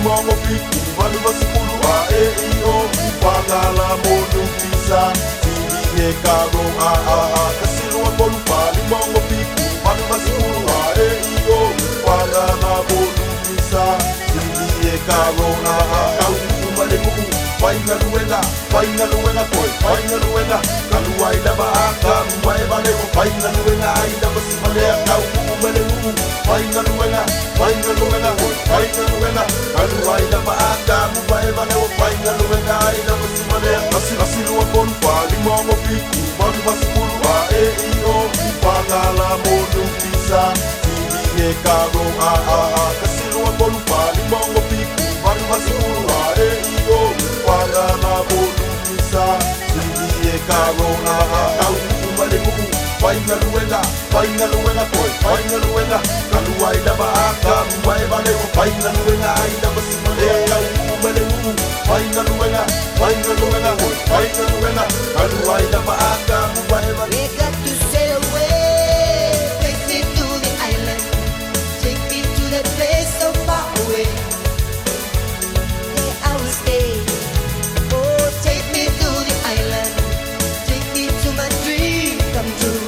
limongo piku Manu masipulu a e i o Wangala monu pisa Tini e karo a Kasilua kolu pa limongo piku Manu masipulu a e i o Wangala monu pisa Tini e karo a Kau umale kuku Waina luenga koi Waina luenga Kaluai lava aka Mwae valeko Waina luenga aida basimalea Kau umale kuku Waina luenga koi Waina luenga Kaluai lava aka Mwae valeko Waina luenga aida basimalea Kasilua kolu pa limongo piku Manu masipulu a e i o Wangala monu pisa Tini e karo a Kasilua kolu pa limongo piku Manu masipulu a e i o Wangala monu pisa Tini e karo a Kau umale kuku Waina luenga koi Waina luenga Kaluai lava aka Mwae valeko Waina luenga aida basimalea Kau umale kuku Waina luenga koi Waina luenga Kaluai lava aka Mwae valeko We got to sail away. Take me to the island. Take me to that place so far away. Yeah, I will stay. Oh, take me to the island. Take me to my dream come true.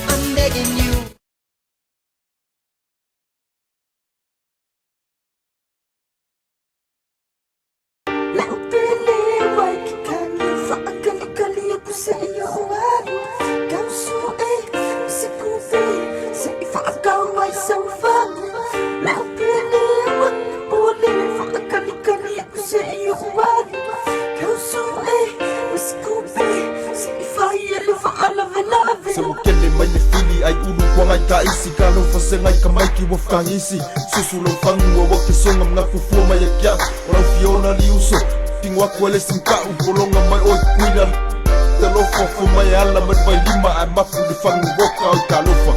I'm begging you. Lau pili wai ki kani whaakali aku sa iyo wari Kau su'e sa kuwi sa whaakau wai sa whani Lau pili wai puli whaakali aku sa iyo wari Kau su'e sa kuwi sa whaielu whaalawelawe Sa wakele mai le fili ai ulu kwa ngai ka isi Kalo fase ngai ka mai ki wafkang isi Susulo fangu wa wake songa mga fufua mai akia Orang Fiona li uso Tingwa kuele singka upolonga mai oi kuina Talofa fu mai ala mai vai lima ai mafu di fangu woka oi kalofa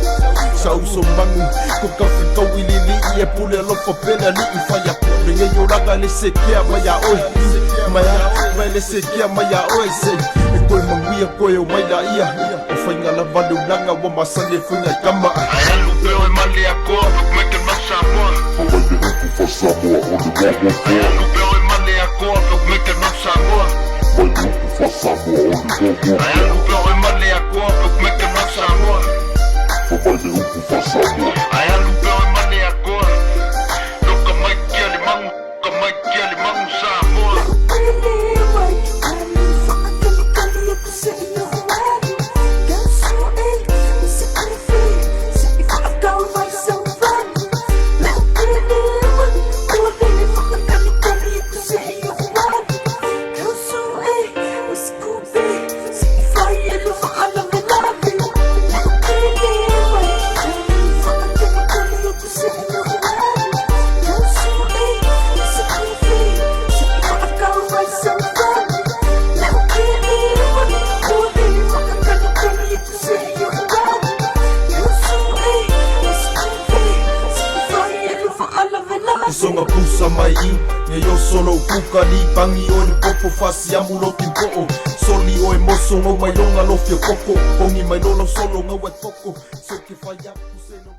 Sa uso mangu ko ka fika wili li e pule alofa pena li i faya Ringe yoraga le sekea mai a oi Mai le sekea mai a oi se Koe manguia koe o mai la ia O whainga la vale ulanga wa masane whinga kama Ai alu peo e male a koa Meke masa moa Hawaii upu fasamoa o le wago Ai alu peo e male a koa Meke masa moa Hawaii upu fasamoa o le wago Ai alu peo e male a koa Meke masa moa Hawaii upu fasamoa Ai alu peo e male a koa Loka mai kia le mangu Ka mai kia le mangu sa moa Pili wai ki kani whaakali aku sa iyo wari Kau su'e sa kuwi sa whaakau wai sa whani Lau pili wai puli whaakali aku sa iyo wari Kau su'e sa kuwi sa whaielu whaalawelawe Lau pili wai ki kani whaakali aku sa iyo wari Kau su'e sa kuwi sa whaakau wai sa whani Lau pili wai puli whaakali aku sa iyo wari Kau su'e sa kuwi sa whaielu whaalawelawe Songa pusa mai i Nge yo solo kuka ni pangi o ni popo Fasi amu lo kimpo Soli o e moso ngau mai longa lo fio koko Kongi mai lolo solo ngau e toko Soke whai aku se no